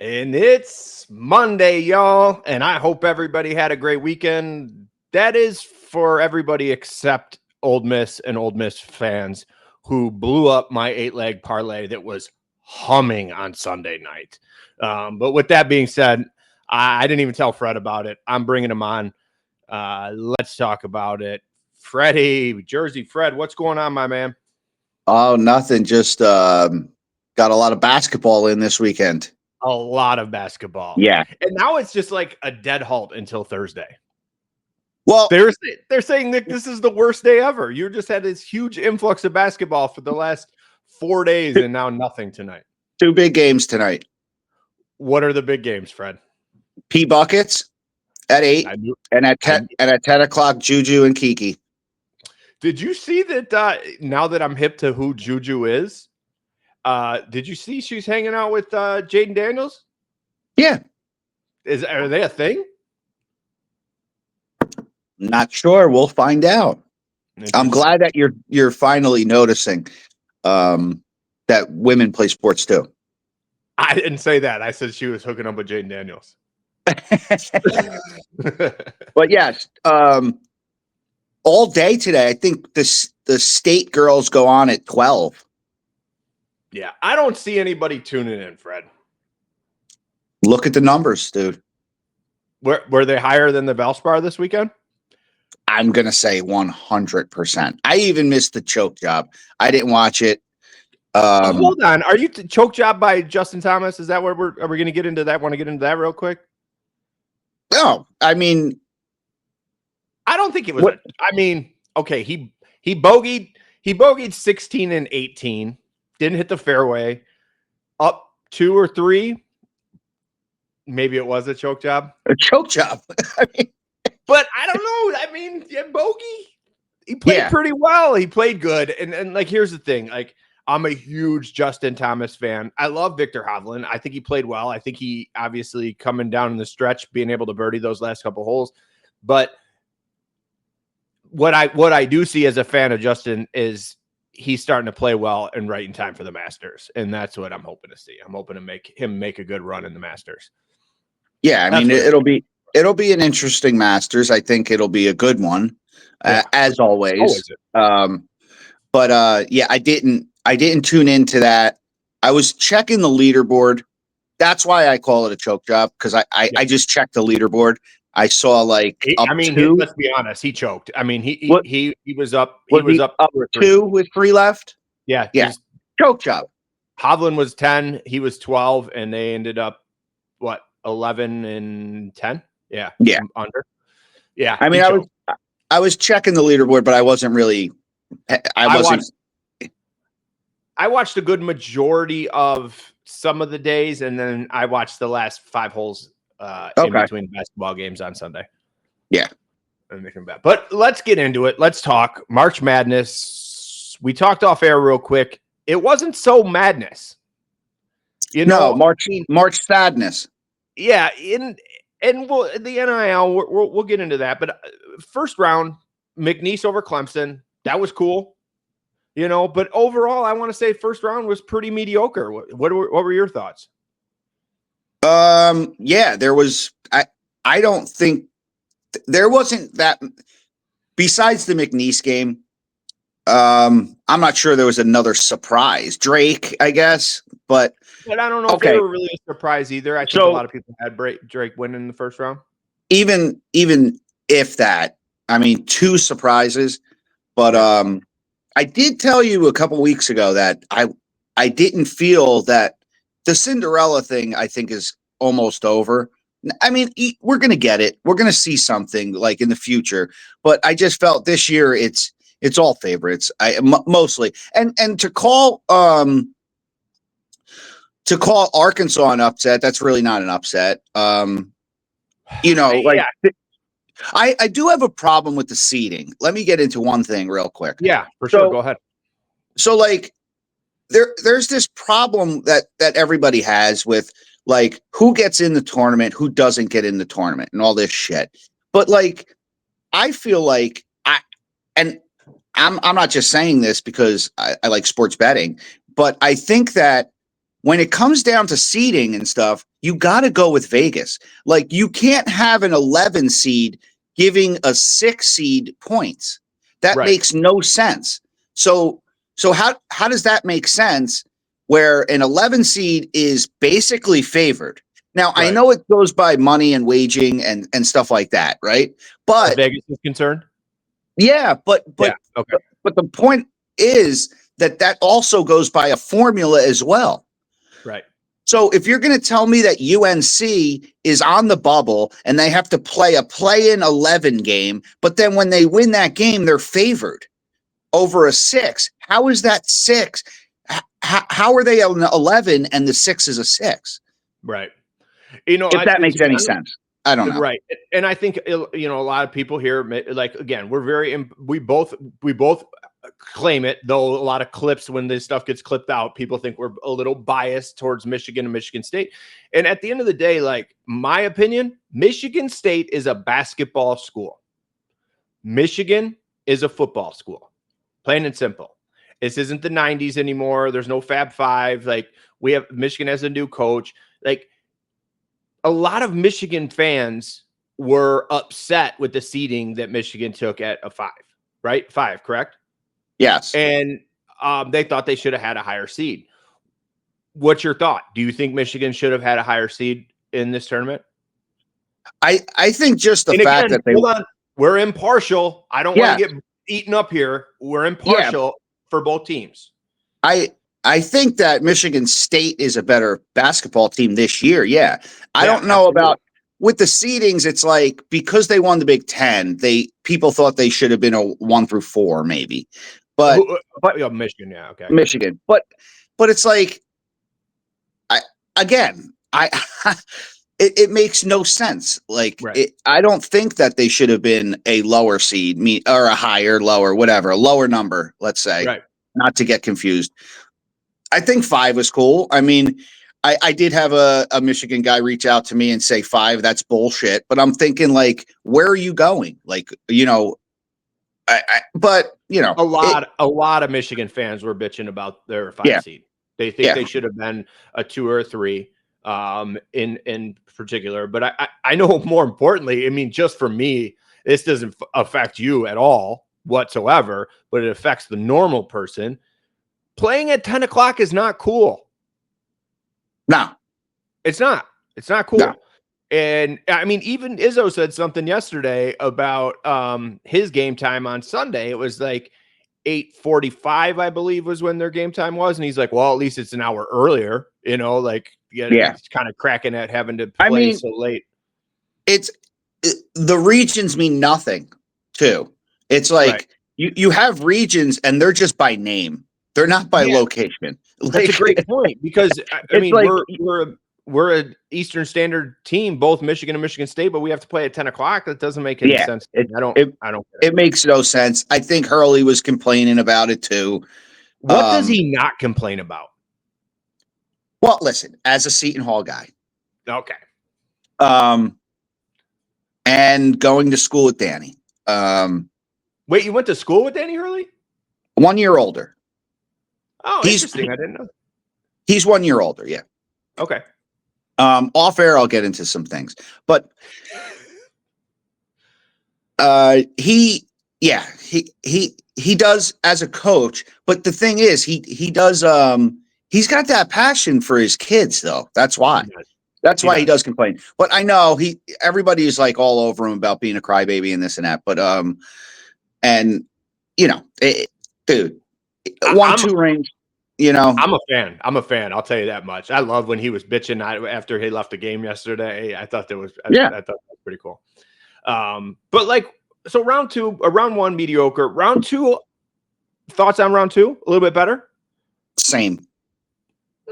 And it's Monday, y'all. And I hope everybody had a great weekend. That is for everybody except Ole Miss and Ole Miss fans who blew up my 8-leg parlay that was humming on Sunday night. But with that being said, I didn't even tell Fred about it. I'm bringing him on. Let's talk about it. Freddie, Jersey Fred, what's going on, my man? Oh, nothing. Just got a lot of basketball in this weekend. A lot of basketball. Yeah. And now it's just like a dead halt until Thursday. Well, they're saying that this is the worst day ever. You just had this huge influx of basketball for the last 4 days and now nothing tonight. 2 big games tonight. What are the big games, Fred? P Buckets at 8 and at 10 o'clock, Juju and Kiki. Did you see that now that I'm hip to who Juju is? Did you see she's hanging out with Jaden Daniels? Yeah. Are they a thing? Not sure. We'll find out. I'm glad that you're finally noticing that women play sports too. I didn't say that. I said she was hooking up with Jaden Daniels. But yes, all day today, I think the state girls go on at 12. Yeah, I don't see anybody tuning in, Fred. Look at the numbers, dude. Were they higher than the Valspar this weekend? I'm going to say 100%. I even missed the choke job. I didn't watch it. Hold on. Are you choke job by Justin Thomas? Is that where are we going to get into that? Want to get into that real quick? No, I mean, I don't think it was. Okay. He bogeyed 16 and 18. Didn't hit the fairway. Up 2 or 3. Maybe it was a choke job. A choke job. But I don't know. Bogey, he played pretty well. He played good. And like, here's the thing. Like, I'm a huge Justin Thomas fan. I love Victor Hovland. I think he played well. I think he obviously coming down in the stretch, being able to birdie those last couple holes. But what I do see as a fan of Justin is he's starting to play well and right in time for the Masters. And that's what I'm hoping to see. I'm hoping to make a good run in the Masters. Yeah, I mean, it'll be an interesting Masters. I think it'll be a good one, as always. But yeah, I didn't tune into that. I was checking the leaderboard. That's why I call it a choke job, because I just checked the leaderboard. I saw let's be honest, he choked. I mean, he was up. He was up 2 with 3 left. Yeah, choke job. Hovland was 10. He was 12, and they ended up 11 and 10. Yeah, under. Yeah, I mean, I was checking the leaderboard, but I wasn't really. I watched a good majority of some of the days, and then I watched the last 5 holes in between basketball games on Sunday. Yeah. But let's get into it. Let's talk March Madness. We talked off air real quick. It wasn't so madness. March sadness. Yeah, the NIL, we'll get into that. But first round, McNeese over Clemson. That was cool. But overall, I want to say first round was pretty mediocre. What were your thoughts? Yeah, there was. I don't think there wasn't that. Besides the McNeese game, I'm not sure there was another surprise. Drake, I guess, but I don't know if they were really a surprise either. I think a lot of people had Drake winning in the first round. Even if that, I mean, 2 surprises, but I did tell you a couple weeks ago that I didn't feel that the Cinderella thing, I think, is almost over. I mean, we're going to get it. We're going to see something like in the future, but I just felt this year it's all favorites. Mostly. And to call Arkansas an upset, that's really not an upset. I do have a problem with the seeding. Let me get into one thing real quick. Yeah, for sure. Go ahead. So there's this problem that everybody has with who gets in the tournament, who doesn't get in the tournament, and all this shit. But I feel like I'm not just saying this because I like sports betting, but I think that when it comes down to seeding and stuff, you got to go with Vegas. Like, you can't have an 11 seed giving a 6 seed points. That makes no sense. So how does that make sense where an 11 seed is basically favored? Now, I know it goes by money and waging and stuff like that, right? But Vegas is concerned? Yeah, but the point is that also goes by a formula as well. Right. So if you're going to tell me that UNC is on the bubble and they have to play a play-in 11 game, but then when they win that game, they're favored over a 6. How is that 6? How are they an 11 and the 6 is a 6? Right. If that makes any sense. I don't know. Right. And I think, a lot of people here, like, again, we both claim it, though a lot of clips, when this stuff gets clipped out, people think we're a little biased towards Michigan and Michigan State. And at the end of the day, like, my opinion, Michigan State is a basketball school. Michigan is a football school. Plain and simple. This isn't the 90s anymore. There's no Fab Five. Like, Michigan has a new coach. Like, a lot of Michigan fans were upset with the seeding that Michigan took at a 5, right? 5, correct? Yes. And they thought they should have had a higher seed. What's your thought? Do you think Michigan should have had a higher seed in this tournament? I think just the fact that hold on, we're impartial. I don't want to get eaten up here. We're impartial for both teams. I think that Michigan State is a better basketball team this year. Yeah. I don't know about with the seedings. It's like, because they won the Big Ten, people thought they should have been a 1 through 4, maybe, but Michigan. Yeah. Okay. Michigan. But it's like, it makes no sense. Like, I don't think that they should have been a lower seed, or a higher, lower, whatever, a lower number, let's say, not to get confused. I think 5 was cool. I mean, I did have a Michigan guy reach out to me and say 5, that's bullshit. But I'm thinking, like, where are you going? Like, but a lot of Michigan fans were bitching about their 5 seed. They think they should have been a 2 or a 3, in particular. But I know, more importantly, I mean, just for me, this doesn't affect you at all whatsoever, but it affects the normal person. Playing at 10 o'clock is not cool. No, it's not. It's not cool. No. And I mean, even Izzo said something yesterday about his game time on Sunday. It was like 8:45, I believe, was when their game time was. And he's like, well, at least it's an hour earlier, it's kind of cracking at having to play so late. The regions mean nothing too. It's like you have regions and they're just by name. They're not by location. That's a great point, because I mean, like, we're an Eastern Standard team, both Michigan and Michigan State, but we have to play at 10 o'clock. That doesn't make any sense. I don't. It makes no sense. I think Hurley was complaining about it too. What does he not complain about? Well, listen, as a Seton Hall guy, okay, and going to school with Danny. Wait, you went to school with Danny Hurley? 1 year older. Oh, interesting. I didn't know. He's 1 year older. Yeah. Okay. Off air, I'll get into some things, but he does as a coach. But the thing is, he does. He's got that passion for his kids, though. That's why. That's why he does complain. But I know everybody is like all over him about being a crybaby and this and that. But dude. 1-2 range, I'm a fan. I'll tell you that much. I love when he was bitching after he left the game yesterday. I thought that was pretty cool. But like, so round 1 mediocre. Round 2, thoughts on round 2? A little bit better. Same.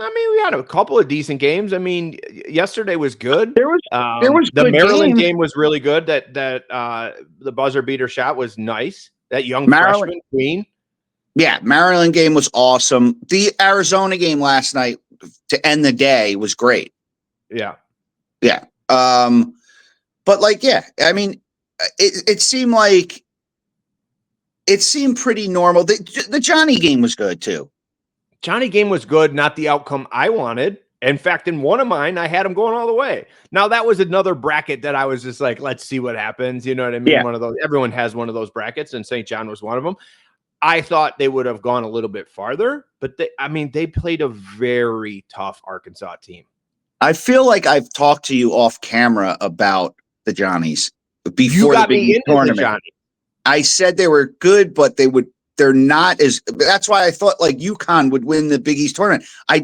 I mean, we had a couple of decent games. I mean, yesterday was good. There was the good Maryland game was really good. That the buzzer beater shot was nice. That young freshman queen. Yeah, Maryland game was awesome. The Arizona game last night to end the day was great. Yeah. Yeah. But like, I mean, it seemed pretty normal. The Johnny game was good too. Johnny game was good, not the outcome I wanted. In fact, in one of mine, I had them going all the way. Now, that was another bracket that I was just like, let's see what happens. You know what I mean? Yeah. One of those. Everyone has one of those brackets, and St. John was one of them. I thought they would have gone a little bit farther, but they played a very tough Arkansas team. I feel like I've talked to you off camera about the Johnnies before the Big East tournament. I said they were good, but they're not as. That's why I thought like UConn would win the Big East tournament. I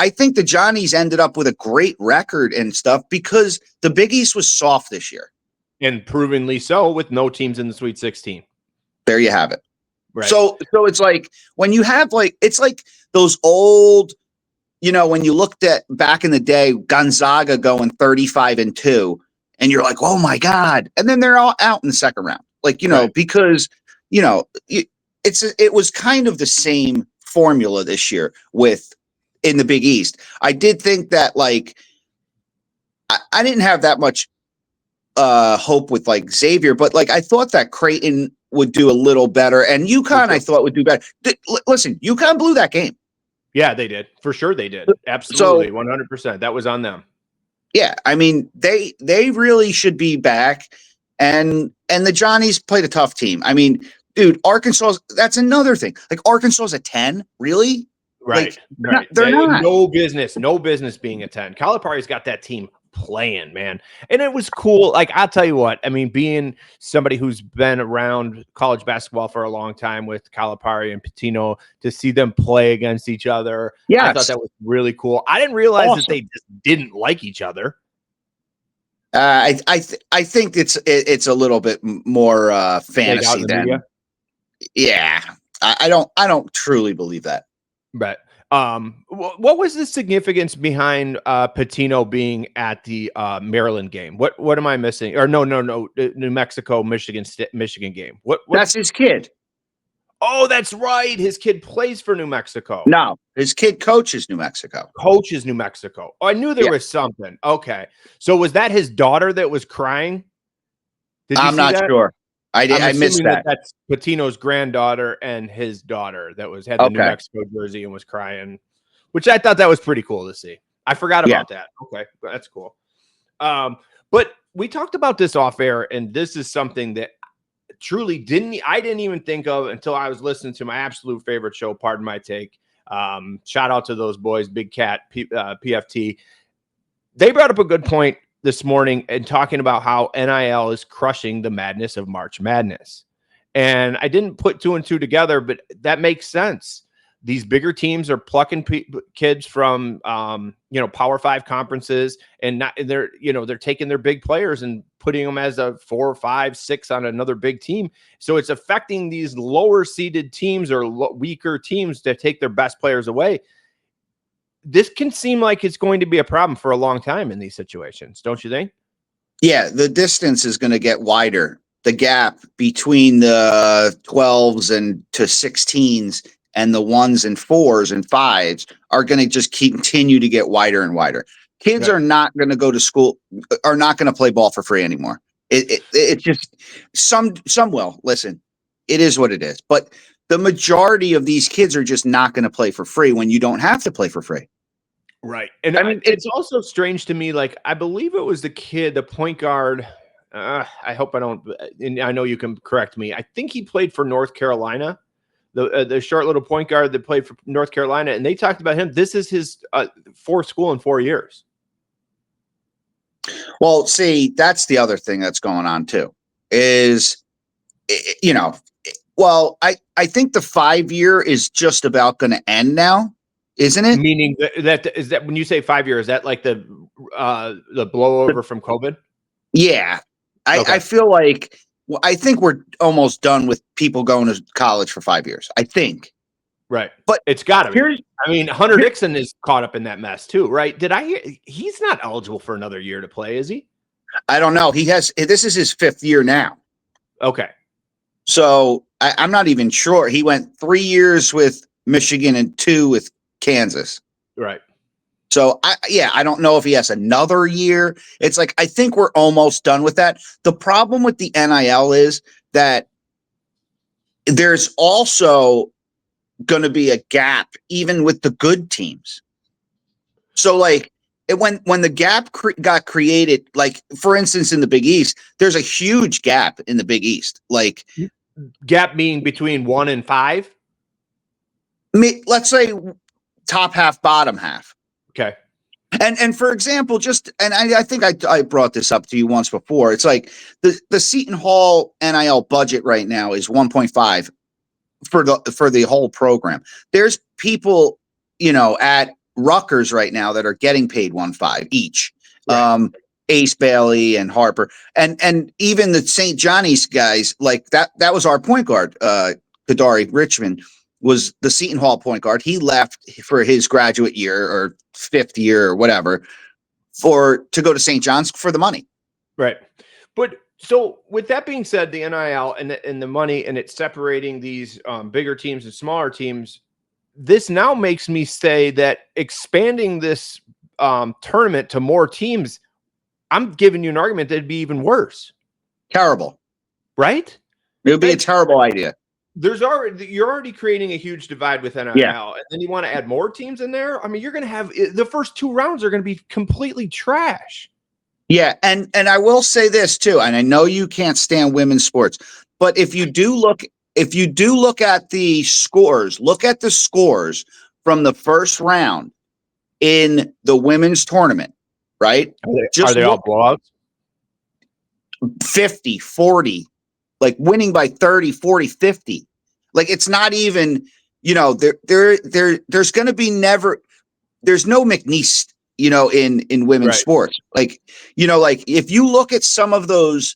think the Johnnies ended up with a great record and stuff because the Big East was soft this year, and provenly so, with no teams in the Sweet 16. There you have it. Right. So it's like when you have it's like those old, when you looked at back in the day, Gonzaga going 35-2, and you're like, oh my God. And then they're all out in the second round. Right. Because, it was kind of the same formula this year in the Big East. I did think that I didn't have that much hope with Xavier, but I thought that Creighton would do a little better, and UConn I thought would do better. Listen, UConn blew that game. Yeah, they did. For sure they did. Absolutely, 100%. That was on them. Yeah, I mean, they really should be back, and the Johnnies played a tough team. I mean, dude, Arkansas, that's another thing. Arkansas's a 10, really? Right. Right. They're not. No business being a 10. Calipari's got that team playing, man. And it was cool. I'll tell you what, I mean, being somebody who's been around college basketball for a long time with Calipari and Pitino, to see them play against each other. Yes. I thought that was really cool. I didn't realize that they just didn't like each other. I think it's a little bit more fantasy than. Yeah. I don't truly believe that. But what was the significance behind Pitino being at the Maryland game? What am I missing? Or no, New Mexico Michigan game. That's his kid. Oh, that's right. His kid plays for New Mexico. No, his kid coaches New Mexico. Oh, I knew there was something. Okay, so was that his daughter that was crying? I'm not sure. I missed that. That's Pitino's granddaughter and his daughter that had the New Mexico jersey and was crying, which I thought that was pretty cool to see. I forgot about that. Okay, that's cool. But we talked about this off air, and this is something that truly I didn't even think of until I was listening to my absolute favorite show, Pardon My Take. Shout out to those boys, Big Cat, PFT. They brought up a good point this morning and talking about how NIL is crushing the madness of March Madness. And I didn't put two and two together, but that makes sense. These bigger teams are plucking kids from, Power 5 conferences, and they're taking their big players and putting them as a 4, 5, 6 on another big team. So it's affecting these lower seeded teams or weaker teams to take their best players away. This can seem like it's going to be a problem for a long time in these situations, don't you think? Yeah, the distance is going to get wider. The gap between the 12s and to 16s and the 1s and 4s and 5s are going to just continue to get wider and wider. Kids are not going to go to school, are not going to play ball for free anymore. It just some will. Listen, it is what it is. But the majority of these kids are just not going to play for free when you don't have to play for free. Right. And I mean, it's also strange to me. I believe it was the point guard. I hope I don't, and I know you can correct me. I think he played for North Carolina, the short little point guard that played for North Carolina. And they talked about him. This is his fourth school in 4 years. Well, see, that's the other thing that's going on too, is, I think the 5-year is just about going to end now. Isn't it? Meaning that when you say 5 years, is that like the blowover from COVID? Yeah. I feel like, I think we're almost done with people going to college for 5 years. I think. Right. But it's got to be. I mean, Hunter Dixon is caught up in that mess too, right? Did I hear he's not eligible for another year to play, is he? I don't know. This is his 5th year now. Okay. So I'm not even sure. He went 3 years with Michigan and 2 with Kansas. Right. So I don't know if he has another year. It's like, I think we're almost done with that. The problem with the NIL is that there's also going to be a gap even with the good teams. So like when the gap got created, like for instance in the Big East, there's a huge gap in the Big East. Like gap being between 1 and 5. Let's say top half, bottom half. Okay. And for example, I think I brought this up to you once before. It's like the Seton Hall NIL budget right now is 1.5 for the whole program. There's people, at Rutgers right now that are getting paid 1.5 each. Right. Ace Bailey and Harper and even the St. Johnny's guys, like that was our point guard, Kadari Richmond was the Seton Hall point guard. He left for his graduate year or 5th year or whatever to go to St. John's for the money. Right. But so with that being said, the NIL and the money and it's separating these bigger teams and smaller teams, this now makes me say that expanding this tournament to more teams, I'm giving you an argument that it'd be even worse. Terrible. Right? It would be a terrible idea. You're already creating a huge divide with NIL, and then you want to add more teams in there. I mean, you're going to have the first 2 rounds are going to be completely trash. Yeah, and I will say this too, and I know you can't stand women's sports, but if you do look at the scores, look at the scores from the first round in the women's tournament, right? Are they all blowouts? 50, 40. Like winning by 30, 40, 50. Like it's not even, there's going to be there's no McNeese, in women's sports. Like, like if you look at some of the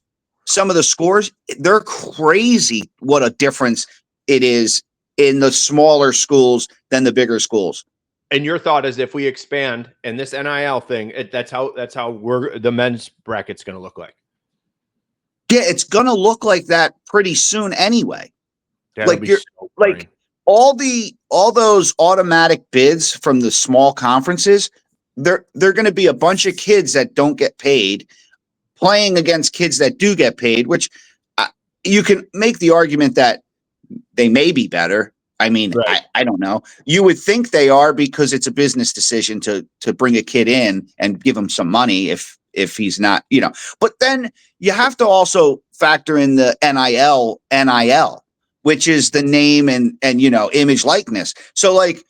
scores, they're crazy what a difference it is in the smaller schools than the bigger schools. And your thought is if we expand and this NIL thing, that's how the men's bracket's going to look like. Yeah, it's gonna look like that pretty soon anyway. That'll like all those automatic bids from the small conferences, they're gonna be a bunch of kids that don't get paid playing against kids that do get paid, which you can make the argument that they may be better. I mean, right. I don't know. You would think they are because it's a business decision to bring a kid in and give him some money if he's not, but then you have to also factor in the NIL, which is the name and image likeness. So like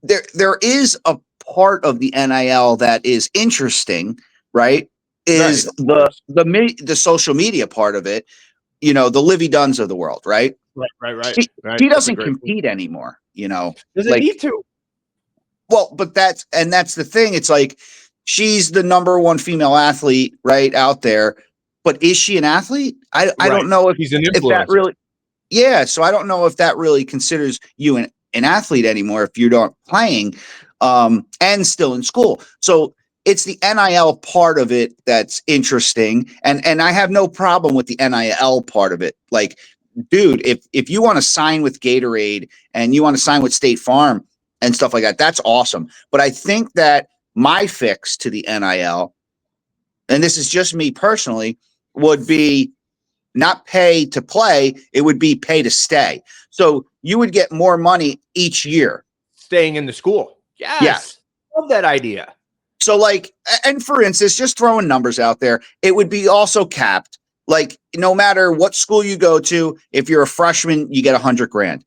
there is a part of the NIL that is interesting, right? Is the social media part of it, the Livy Dunns of the world, right? Right. He doesn't compete anymore, Doesn't need to. Well, but that's the thing. It's like, she's the number 1 female athlete right out there, but is she an athlete? I don't know if he's an influencer. If that really, so I don't know if that really considers you an athlete anymore if you're not playing and still in school. So it's the NIL part of it that's interesting, and I have no problem with the NIL part of it. Like, dude, if you want to sign with Gatorade and you want to sign with State Farm and stuff like that, that's awesome. But I think that my fix to the NIL, and this is just me personally, would be not pay to play. It would be pay to stay. So you would get more money each year. Staying in the school. Yes. Love that idea. So like, and for instance, just throwing numbers out there, it would be also capped. Like no matter what school you go to, if you're a freshman, you get $100,000.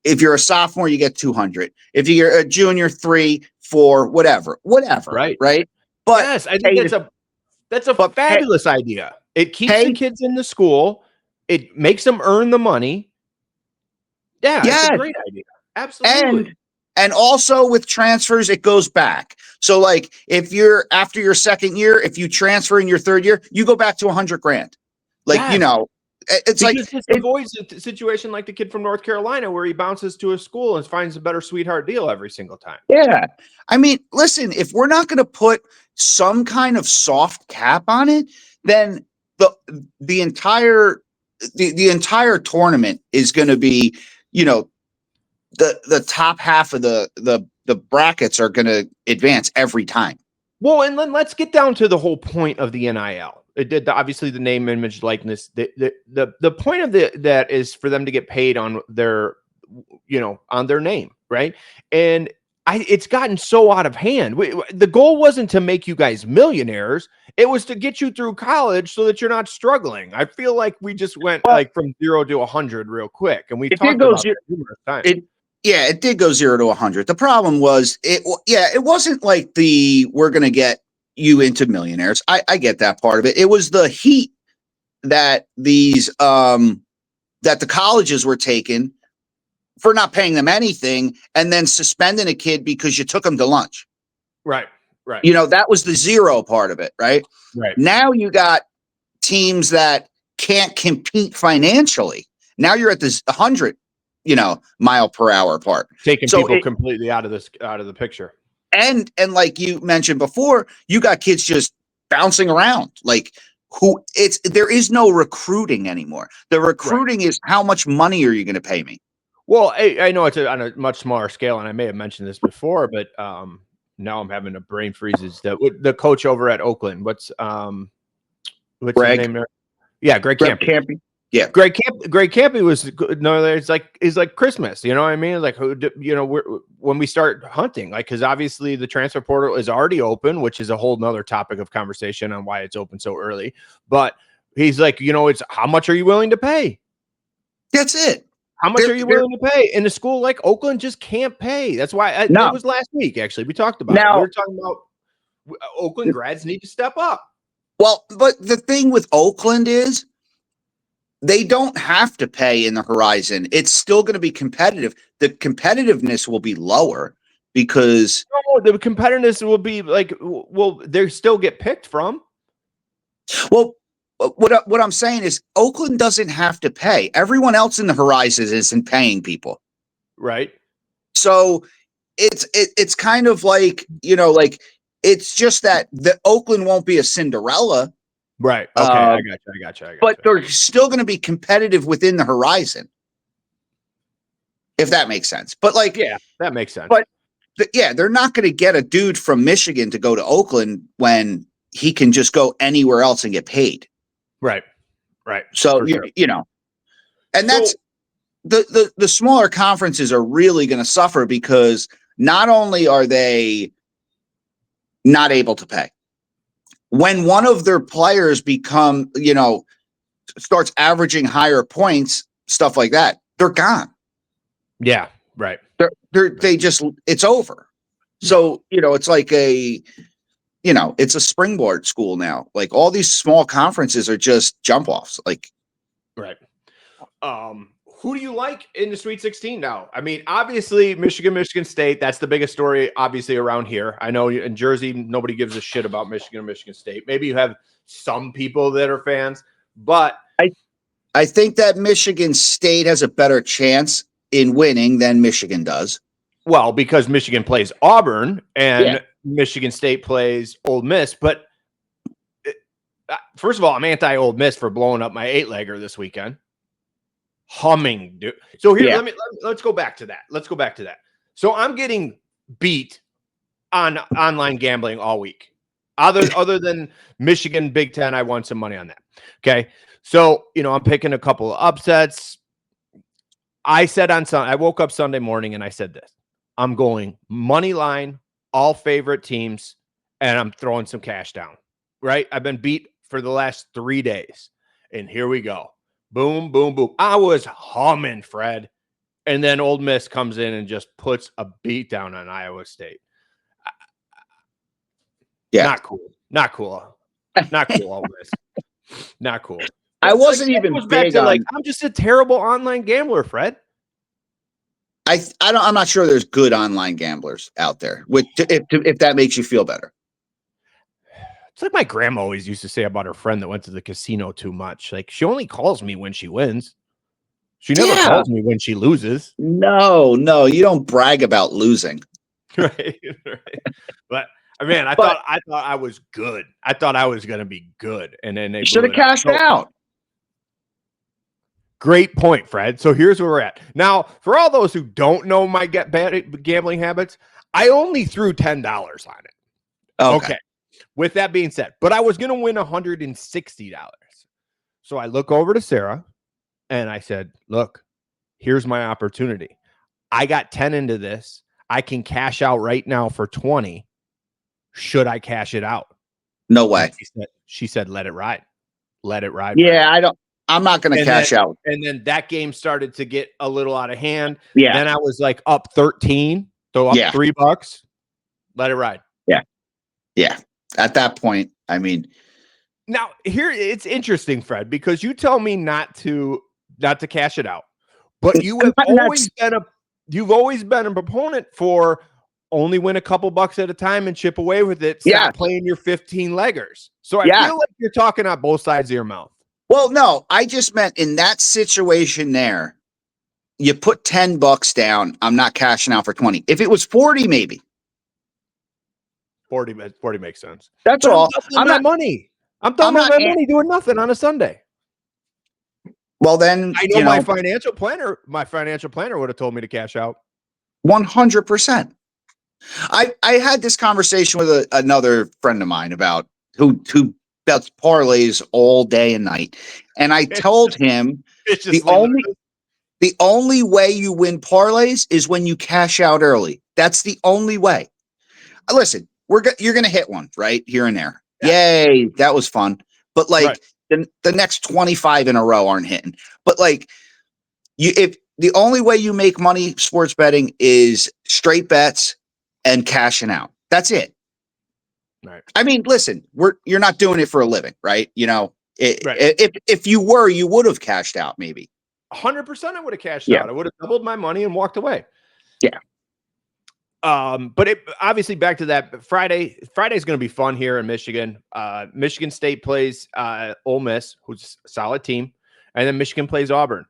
If you're a sophomore, you get 200. If you're a junior, 3, 4, whatever. Right. But yes, I think that's a fabulous idea. It keeps the kids in the school. It makes them earn the money. Yeah, it's a great idea. Absolutely. And also with transfers, it goes back. So like if you're after your 2nd year, if you transfer in your 3rd year, you go back to $100,000. Like, it's because it avoids a situation like the kid from North Carolina where he bounces to a school and finds a better sweetheart deal every single time. Yeah. I mean, listen, if we're not going to put some kind of soft cap on it, then the entire tournament is going to be, the top half of the brackets are going to advance every time. Well, and then let's get down to the whole point of the NIL. It did obviously the name, image, likeness. The point of that is for them to get paid on their, on their name, right? And it's gotten so out of hand. The goal wasn't to make you guys millionaires. It was to get you through college so that you're not struggling. I feel like we just went like from 0 to 100 real quick. And we talked about that numerous times. It did go 0 to 100. The problem was it wasn't like we're going to get you into millionaires. I get that part of it. It was the heat that that the colleges were taking for not paying them anything and then suspending a kid because you took him to lunch. Right. That was the zero part of it, right? Right. Now you got teams that can't compete financially. Now you're at this 100, mile per hour part. Taking people completely out of the picture. And like you mentioned before, you got kids just bouncing around. Like there is no recruiting anymore. The recruiting is how much money are you going to pay me? Well, I know it's on a much smaller scale, and I may have mentioned this before, but now I'm having a brain freezes. The coach over at Oakland, what's his name there? Yeah, Greg Campy. Yeah, Greg Campy was it's like Christmas. You know what I mean? Like when we start hunting, like because obviously the transfer portal is already open, which is a whole nother topic of conversation on why it's open so early. But he's like, it's how much are you willing to pay? That's it. How much are you willing to pay? And a school like Oakland just can't pay. That's why it was last week, actually. We talked about it. We were talking about Oakland grads need to step up. Well, but the thing with Oakland is they don't have to pay in the horizon. It's still going to be competitive. The competitiveness will be lower because the competitiveness will be like, they still get picked from. Well, what I'm saying is Oakland doesn't have to pay. Everyone else in the horizon isn't paying people. Right. So it's kind of like, like it's just that the Oakland won't be a Cinderella. Right. Okay. I got you. But they're still going to be competitive within the horizon. If that makes sense. But yeah, that makes sense. But they're not going to get a dude from Michigan to go to Oakland when he can just go anywhere else and get paid. Right. So, and that's the smaller conferences are really going to suffer because not only are they not able to pay, when one of their players starts averaging higher points, stuff like that, they're gone. Yeah. Right. It's over. So, it's like it's a springboard school now. Like all these small conferences are just jump offs. Like, right. Who do you like in the Sweet 16 now? I mean, obviously Michigan State. That's the biggest story, obviously, around here. I know in Jersey, nobody gives a shit about Michigan State. Maybe you have some people that are fans, but I think that Michigan State has a better chance in winning than Michigan does. Well, because Michigan plays Auburn and Michigan State plays Ole Miss, but first of all, I'm anti-Ole Miss for blowing up my 8-legger this weekend. Humming, dude. So here, let's go back to that. So I'm getting beat on online gambling all week. Other than Michigan Big Ten, I won some money on that. Okay, so I'm picking a couple of upsets. I said I woke up Sunday morning and I said this: I'm going money line, all favorite teams, and I'm throwing some cash down. Right? I've been beat for the last 3 days, and here we go. Boom, boom, boom. I was humming, Fred. And then Ole Miss comes in and just puts a beat down on Iowa State. Yeah. Not cool. Ole Miss. Not cool. I wasn't even big on, I'm just a terrible online gambler, Fred. I'm not sure there's good online gamblers out there. If that makes you feel better. It's like my grandma always used to say about her friend that went to the casino too much. Like, she only calls me when she wins. She never calls me when she loses. No, you don't brag about losing. Right. But I thought I was good. I thought I was going to be good, and then they should have cashed out. Great point, Fred. So here's where we're at now. For all those who don't know my bad gambling habits, I only threw $10 on it. Okay. With that being said, but I was going to win $160. So I look over to Sarah and I said, look, here's my opportunity. I got 10 into this. I can cash out right now for 20. Should I cash it out? No way. She said, let it ride. Let it ride. Yeah, I'm not going to cash out. And then that game started to get a little out of hand. Yeah. Then I was like up 13, so up $3. Let it ride. Yeah. Yeah. At that point, I mean, now here it's interesting, Fred, because you tell me not to cash it out, but you've always been a proponent for only win a couple bucks at a time and chip away with it. Stop playing your 15 leggers. So I feel like you're talking out both sides of your mouth. Well, no, I just meant in that situation there, you put $10 down. I'm not cashing out for 20. If it was 40, maybe 40 makes sense. That's all. I'm not money. I'm throwing my money doing nothing on a Sunday. Well, then I know my financial planner would have told me to cash out. 100%. I had this conversation with another friend of mine about who bets parlays all day and night, and I told him the only way you win parlays is when you cash out early. That's the only way. Listen, you're going to hit one right here and there. Yeah. Yay, that was fun. But the next 25 in a row aren't hitting. But if the only way you make money sports betting is straight bets and cashing out. That's it. Right. I mean, listen, you're not doing it for a living, right? If you were, you would have cashed out maybe. 100% I would have cashed out. I would have doubled my money and walked away. Yeah. But obviously back to that Friday's going to be fun here in Michigan. Michigan State plays Ole Miss, who's a solid team, and then Michigan plays Auburn.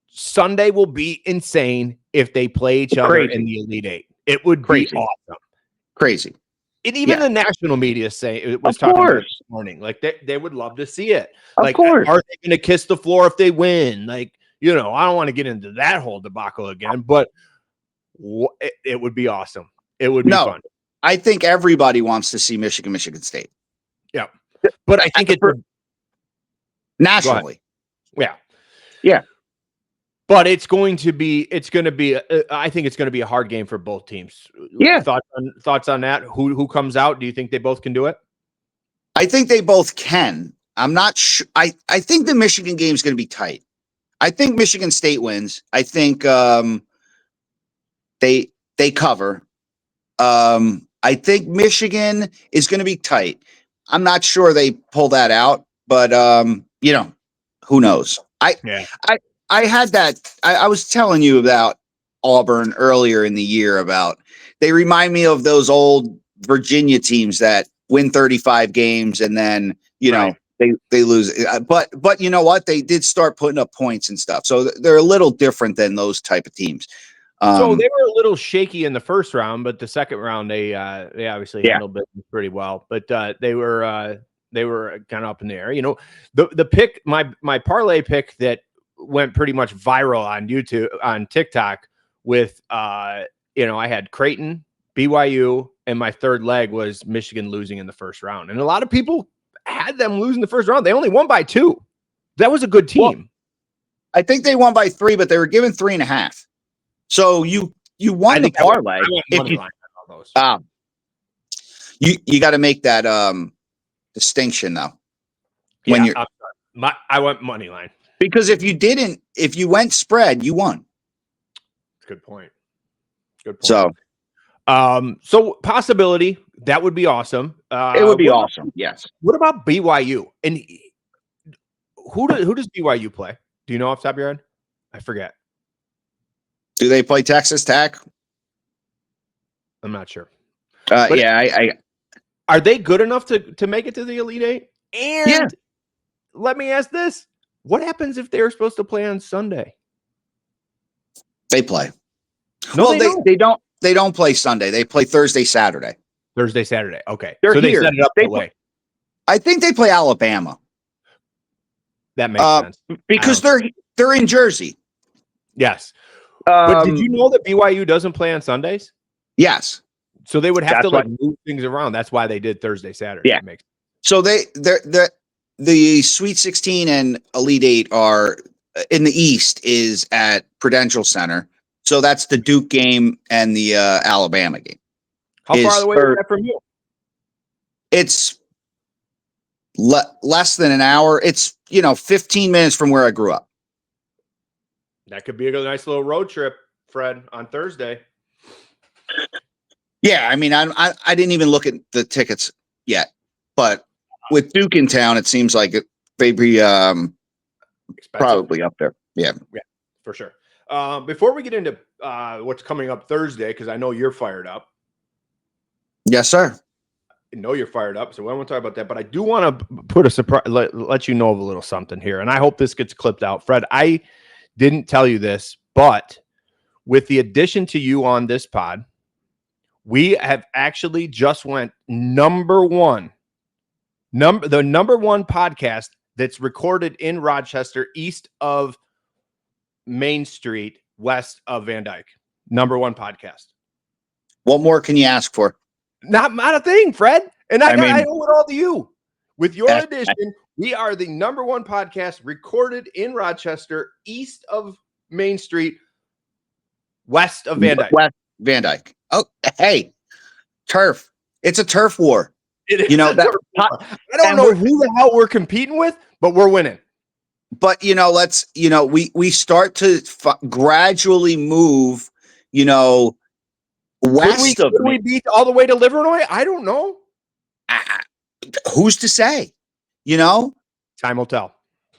Sunday will be insane if they play each other in the Elite Eight. It would be awesome. Crazy. And even the national media was talking about it this morning. Like they would love to see it. Are they going to kiss the floor if they win? Like, I don't want to get into that whole debacle again, but it would be awesome. It would be fun. I think everybody wants to see Michigan State. Yeah. But I think nationally. Yeah. Yeah. But I think it's going to be a hard game for both teams. Yeah. Thoughts on that? Who comes out? Do you think they both can do it? I think they both can. I'm not sure. I think the Michigan game is going to be tight. I think Michigan State wins. I think they cover. I think Michigan is going to be tight. I'm not sure they pull that out, but who knows? I had that. I was telling you about Auburn earlier in the year they remind me of those old Virginia teams that win 35 games and then, they lose. But you know what? They did start putting up points and stuff. So they're a little different than those type of teams. So they were a little shaky in the first round, but the second round, they obviously handled it pretty well, but they were kind of up in the air, the pick, my parlay pick that went pretty much viral on TikTok with, I had Creighton, BYU, and my third leg was Michigan losing in the first round. And a lot of people had them losing the first round. They only won by 2. That was a good team. Well, I think they won by 3, but they were given 3.5. So you won the parlay. You got to make that distinction though. When I went money line. Because if you went spread, you won. Good point. So possibility that would be awesome. It would be awesome. Yes. What about BYU? And who does BYU play? Do you know off the top of your head? I forget. Do they play Texas Tech? I'm not sure. Are they good enough to make it to the Elite Eight? And let me ask this. What happens if they're supposed to play on Sunday? They play. No, they don't play Sunday. They play Thursday, Saturday. Okay. They're so here. They set it up that way. I think they play Alabama. That makes sense. Because they're in Jersey. Yes. But did you know that BYU doesn't play on Sundays? Yes. So they would have to move things around. That's why they did Thursday, Saturday. Yeah. So the Sweet 16 and Elite 8 are in the East is at Prudential Center. So that's the Duke game and the Alabama game. How far away is that from you? It's less than an hour. It's 15 minutes from where I grew up. That could be a nice little road trip, Fred, on Thursday. Yeah, I mean, I didn't even look at the tickets yet, but with Duke in town, it seems like they'd be probably up there. Yeah, for sure. Before we get into what's coming up Thursday, because I know you're fired up. Yes, sir. I know you're fired up, so we won't talk about that. But I do want to put a surprise, let you know of a little something here, and I hope this gets clipped out, Fred. I didn't tell you this, but with the addition to you on this pod, we have actually just went number one podcast that's recorded in Rochester, east of Main Street, west of Van Dyke. Number one podcast. What more can you ask for? Not a thing, Fred. And I owe it all to you. With your addition, we are the number one podcast recorded in Rochester, east of Main Street, west of Van Dyke. West Van Dyke. Oh, hey, turf. It's a turf war. It is I don't know who the hell we're competing with, but we're winning. But we start to gradually move, west of. Could we beat all the way to Livernois? I don't know. Who's to say? Time will tell.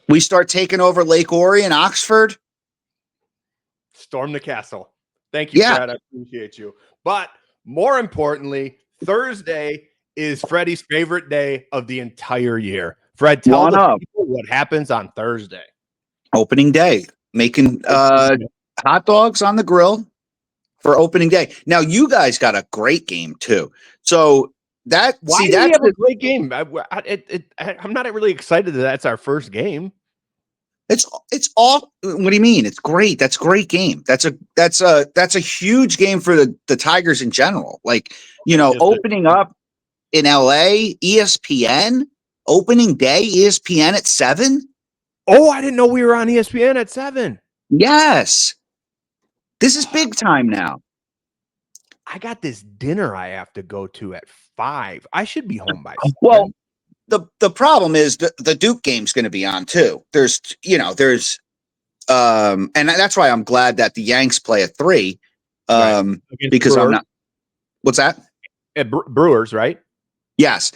We start taking over Lake Erie and Oxford. Storm the castle. Thank you, Fred. I appreciate you. But more importantly, Thursday is Freddie's favorite day of the entire year. Fred, tell the people what happens on Thursday. Opening day. Making hot dogs on the grill for opening day. Now, you guys got a great game, too. So that's a great game. I'm not really excited that that's our first game. It's all. What do you mean? It's great. That's a great game. That's a huge game for the Tigers in general. Like, opening up in LA, ESPN, opening day, ESPN at 7. Oh, I didn't know we were on ESPN at 7. Yes. This is big time now. I got this dinner I have to go to at 5. I should be home by 7. Well, the problem is the Duke game's going to be on too. There's and that's why I'm glad that the Yanks play at 3. Because Brewers. I'm not. What's that? At Brewers, right? Yes.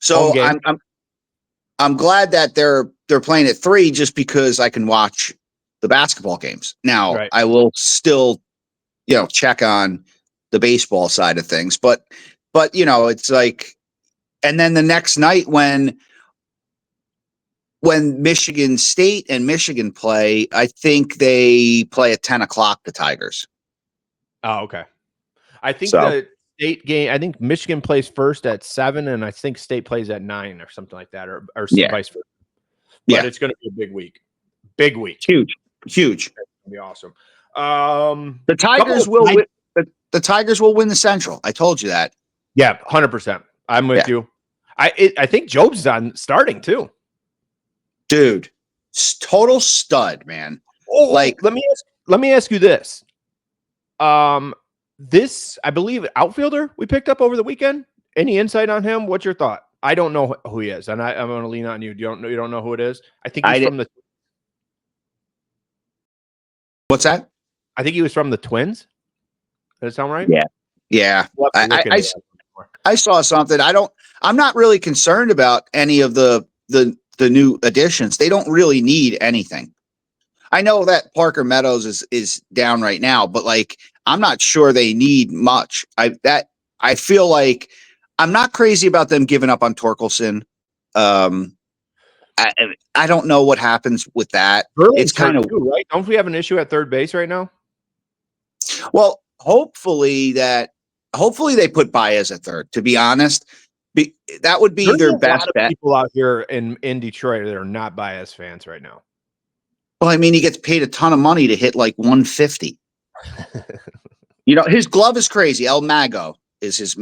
So I'm glad that they're playing at 3 just because I can watch the basketball games. Now, I will still, check on the baseball side of things, but it's like, and then the next night when Michigan State and Michigan play, I think they play at 10 o'clock, the Tigers. Oh, okay. I think the State game, I think Michigan plays first at 7, and I think State plays at 9 or something like that, or vice versa. But it's going to be a big week. Big week. Huge. It's going to be awesome. The Tigers will win. The Tigers will win the Central. I told you that. Yeah, 100%. I'm with you. I think Job's on starting too. Dude, total stud, man. Oh, like let me ask you this. This, I believe, outfielder we picked up over the weekend. Any insight on him? What's your thought? I don't know who he is, and I'm going to lean on you. You don't know who it is? I think he's from the. What's that? I think he was from the Twins. Does that sound right? Yeah. I saw something. I'm not really concerned about any of the new additions. They don't really need anything. I know that Parker Meadows is down right now, but like I'm not sure they need much. I feel like I'm not crazy about them giving up on Torkelson. I don't know what happens with that. It's kind of right. Don't we have an issue at third base right now? Well, hopefully they put Baez at third. To be honest, that would be their best bet. People out here in Detroit that are not Baez fans right now. Well, I mean, he gets paid a ton of money to hit like 150. His glove is crazy. El Mago is his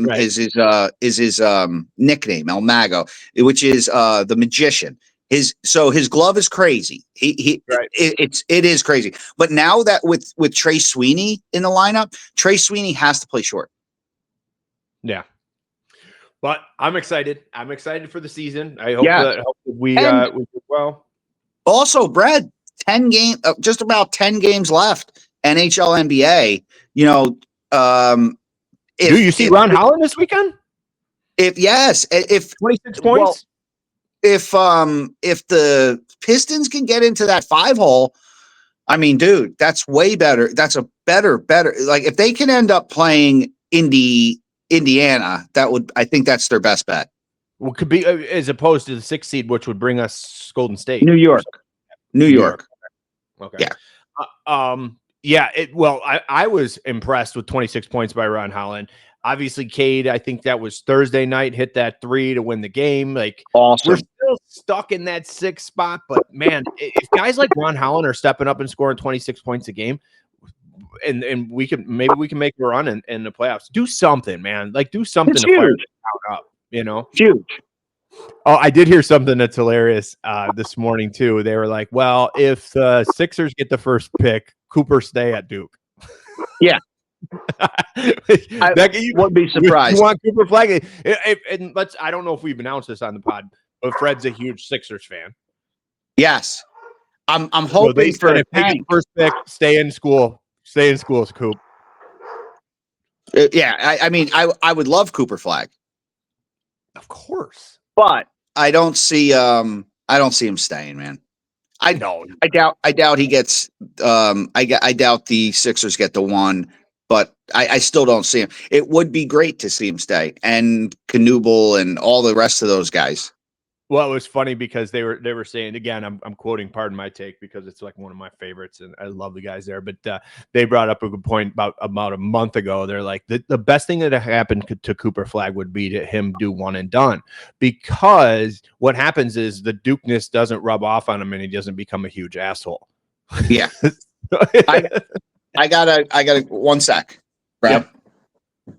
nickname. El Mago, which is the magician. His glove is crazy. Right. It is crazy. But now that with Trey Sweeney in the lineup, Trey Sweeney has to play short. Yeah. But I'm excited. I'm excited for the season. I hope that we do well. Also, Brad, just about 10 games left. NHL, NBA. You know, do you see Ron Holland this weekend? If 26 points. Well, if the Pistons can get into that 5-hole, I mean, dude, that's way better. That's a better. Like if they can end up playing Indiana, I think that's their best bet. Well, could be as opposed to the 6th seed, which would bring us Golden State, New York. Okay. Yeah. I was impressed with 26 points by Ron Holland. Obviously, Cade, I think that was Thursday night, hit that 3 to win the game. Like, awesome. We're still stuck in that 6th spot, but man, if guys like Ron Holland are stepping up and scoring 26 points a game, and we can make a run in the playoffs. Do something, man. Like, do something to fire this crowd up. You know, huge. Oh, I did hear something that's hilarious this morning too. They were like, "Well, if the Sixers get the first pick, Cooper stay at Duke." Yeah. I would be surprised. You want Cooper Flag? And I don't know if we've announced this on the pod, but Fred's a huge Sixers fan. Yes, I'm hoping for if they get first pick, stay in school, Coop. Yeah, I mean, I would love Cooper Flag, of course, but I don't see him staying, man. I doubt he gets. I doubt the Sixers get the 1. But I still don't see him. It would be great to see him stay, and Knuble and all the rest of those guys. Well, it was funny because they were saying, again, I'm quoting, pardon my take, because it's like one of my favorites, and I love the guys there. But they brought up a good point about a month ago. They're like, the best thing that happened to Cooper Flag would be to him do one and done, because what happens is the Dukeness doesn't rub off on him, and he doesn't become a huge asshole. Yeah. I gotta 1 sec, Brad. Yep.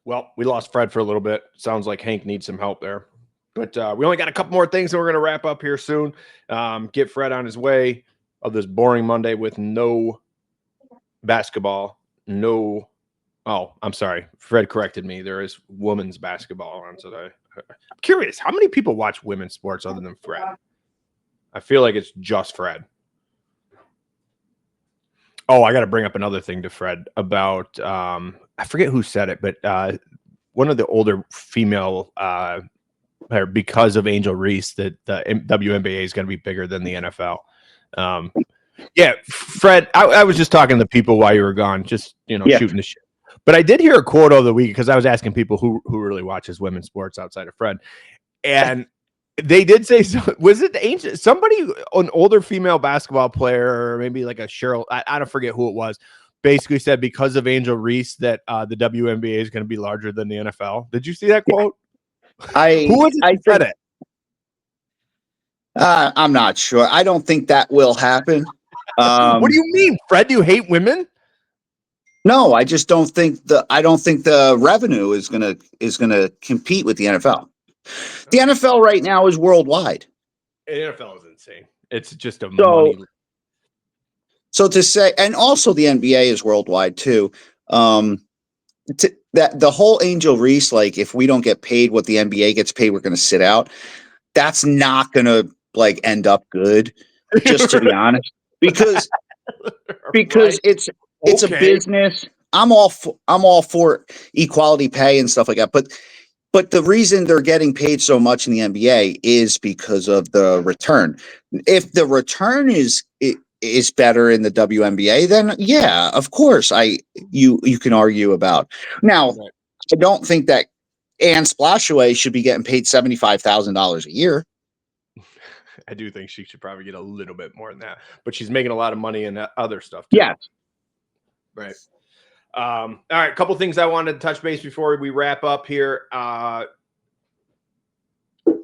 Well, we lost Fred for a little bit. Sounds like Hank needs some help there. But we only got a couple more things that we're going to wrap up here soon. Get Fred on his way of this boring Monday with no basketball. No. Oh, I'm sorry. Fred corrected me. There is women's basketball on today. I'm curious, how many people watch women's sports other than Fred? I feel like it's just Fred. Oh, I got to bring up another thing to Fred about, I forget who said it, but one of the older female, because of Angel Reese, that the WNBA is going to be bigger than the NFL. Yeah, Fred, I was just talking to people while you were gone, just, shooting the shit. But I did hear a quote of the week because I was asking people who really watches women's sports outside of Fred. And they did say, was it somebody, an older female basketball player, or maybe like a Cheryl, I don't forget who it was, basically said because of Angel Reese that the WNBA is going to be larger than the NFL. Did you see that quote? Who was it that said it? I'm not sure. I don't think that will happen. What do you mean, Fred? Do you hate women? No, I just don't think the revenue is gonna compete with the NFL. The NFL right now is worldwide. The NFL is insane. It's just a money. So to say, and also the NBA is worldwide too. That the whole Angel Reese, like if we don't get paid what the NBA gets paid, we're going to sit out. That's not going to end up good. Just to be honest, because right. It's a business. I'm all for equality pay and stuff like that. But the reason they're getting paid so much in the NBA is because of the return. If the return is better in the WNBA, then yeah, of course you can argue about. Now, right. I don't think that Anne Splashaway should be getting paid $75,000 a year. I do think she should probably get a little bit more than that, but she's making a lot of money in other stuff too. Yes. Right. All right. A couple things I wanted to touch base before we wrap up here.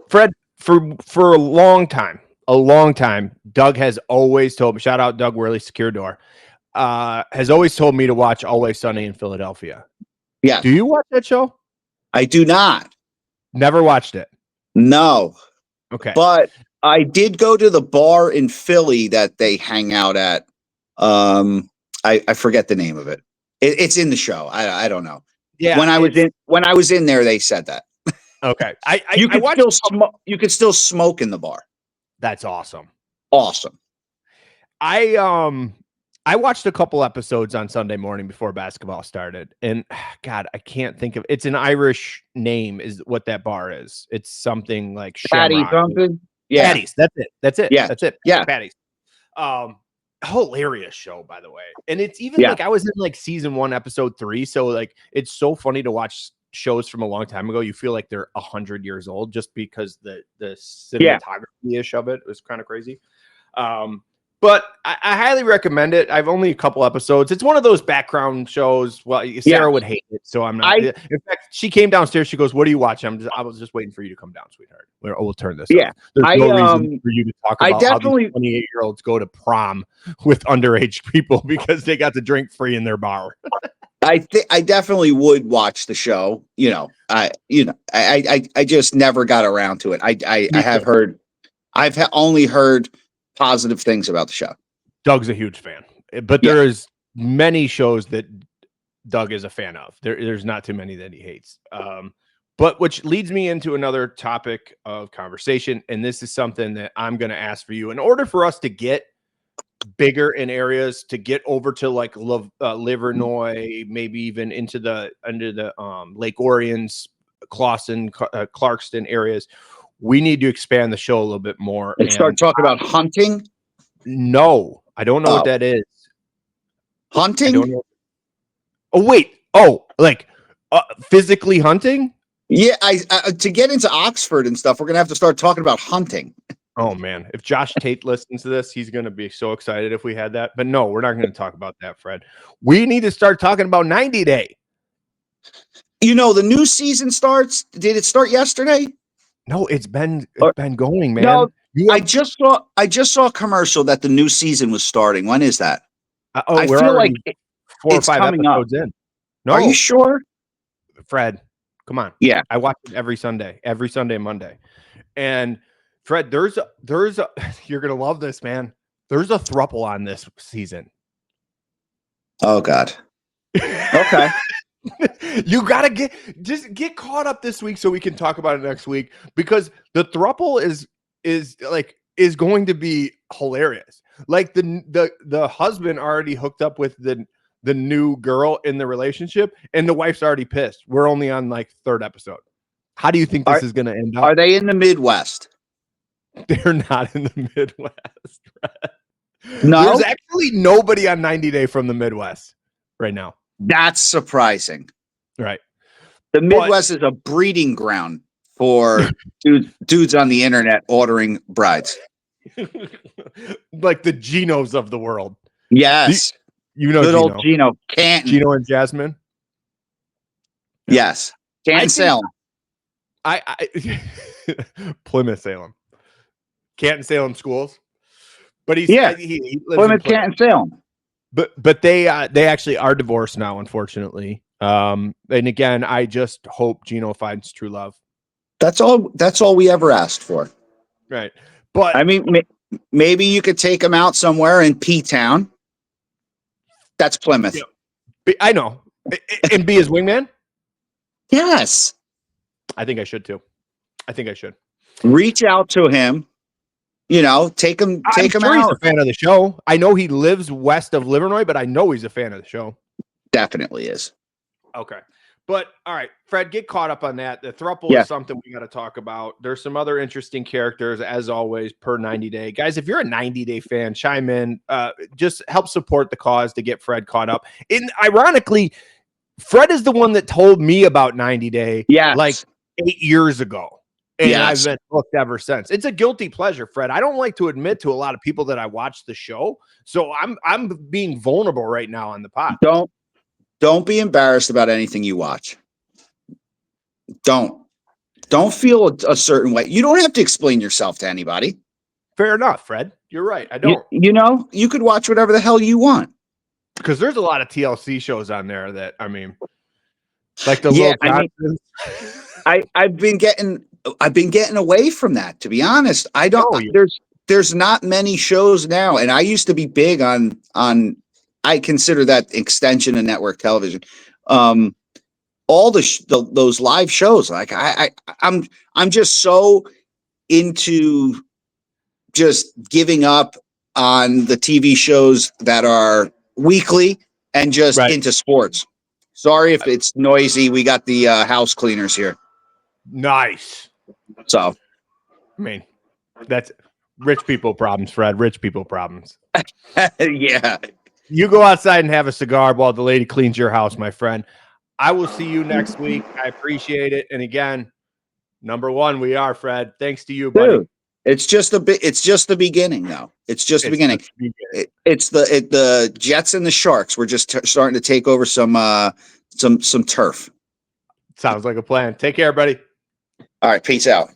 Fred, for a long time, Doug has always told me, shout out Doug Worley, Secure Door. has always told me to watch Always Sunny in Philadelphia. Yeah. Do you watch that show? I do not. Never watched it. No. Okay. But I did go to the bar in Philly that they hang out at. I forget the name of it. It's in the show. I don't know. Yeah. When I was in there, they said that. Okay. You could still smoke in the bar. That's awesome. Awesome. I watched a couple episodes on Sunday morning before basketball started, and God, I can't think of. It's an Irish name, is what that bar is. It's something like Patty Shamrock. something. Yeah. Patties. That's it. Yeah. That's it. Yeah. Patties. Hilarious show, by the way. And it's even like I was in like season 1, episode 3. So like it's so funny to watch shows from a long time ago. You feel like they're 100 years old just because the cinematography-ish of it was kind of crazy. But I highly recommend it. I've only a couple episodes. It's one of those background shows. Well, Sarah would hate it, so I'm not. In fact, she came downstairs. She goes, "What are you watching?" I was just waiting for you to come down, sweetheart. We'll turn this. Yeah, up. There's no reason for you to talk about how these 28-year-olds go to prom with underage people because they got to drink free in their bar. I definitely would watch the show. I just never got around to it. I've only heard positive things about the show. Doug's a huge fan, but there's many shows that Doug is a fan of. There's not too many that he hates. But which leads me into another topic of conversation, and this is something that I'm going to ask for you. In order for us to get bigger in areas, to get over to like Livernois, maybe even into the Lake Orions, Clawson, Clarkston areas, we need to expand the show a little bit more and start talking about hunting. No, I don't know what that is. Hunting? I don't know. Oh, wait. Oh, like physically hunting? Yeah, to get into Oxford and stuff, we're gonna have to start talking about hunting. Oh man, if Josh Tate listens to this, he's gonna be so excited if we had that. But no, we're not going to talk about that, Fred. We need to start talking about 90 Day. The new season starts. Did it start yesterday? No, it's been going, man. No, I just saw a commercial that the new season was starting. When is that? I feel like 4 or 5 episodes in. No, are you sure, Fred? Come on. Yeah, I watch it every Sunday and Monday. And Fred, there's a you're gonna love this, man. There's a throuple on this season. Oh God. Okay. You gotta get caught up this week so we can talk about it next week, because the throuple is going to be hilarious. Like the husband already hooked up with the new girl in the relationship, and the wife's already pissed. We're only on like 3rd episode. How do you think this is going to end up? Are they in the Midwest? They're not in the Midwest. No, there's actually nobody on 90 Day from the Midwest right now. That's surprising. Right. The Midwest is a breeding ground for dudes on the internet ordering brides. Like the Genos of the world. Yes. Good Gino. Old Gino. Canton. Gino and Jasmine. Yes. Canton, Salem. I Plymouth, Salem. Canton, Salem schools. But he lives Plymouth, Canton, Salem. But they actually are divorced now, unfortunately. And again, I just hope Gino finds true love. That's all we ever asked for. Right. But I mean, maybe you could take him out somewhere in P-Town. That's Plymouth. Yeah. I know. And be his wingman? Yes. I think I should too. I think I should. Reach out to him. Take him out. He's a fan of the show. I know he lives west of Livernois, but I know he's a fan of the show. Definitely is. Okay. But all right, Fred, get caught up on that. The throuple is something we got to talk about. There's some other interesting characters, as always, per 90 Day. Guys, if you're a 90 Day fan, chime in. Just help support the cause to get Fred caught up. And ironically, Fred is the one that told me about 90 Day like 8 years ago. And I've been hooked ever since. It's a guilty pleasure, Fred. I don't like to admit to a lot of people that I watch the show. So I'm being vulnerable right now on the pod. Don't be embarrassed about anything you watch. Don't feel a certain way. You don't have to explain yourself to anybody. Fair enough, Fred. You're right. I don't. You could watch whatever the hell you want. because there's a lot of TLC shows on there that, I mean, like the Little Johnsons. I've been getting away from that, to be honest. I don't. There's not many shows now, and I used to be big on. I consider that extension of network television. All those live shows, like I'm just so into just giving up on the TV shows that are weekly and just into sports. Sorry if it's noisy. We got the house cleaners here. Nice. So, I mean, that's rich people problems, Fred. Rich people problems. Yeah. You go outside and have a cigar while the lady cleans your house, my friend. I will see you next week. I appreciate it. And again, number one, we are, Fred. Thanks to you, buddy. Dude, it's just the beginning, though. It's just the beginning. It's the Jets and the Sharks. We're just starting to take over some turf. Sounds like a plan. Take care, buddy. All right. Peace out.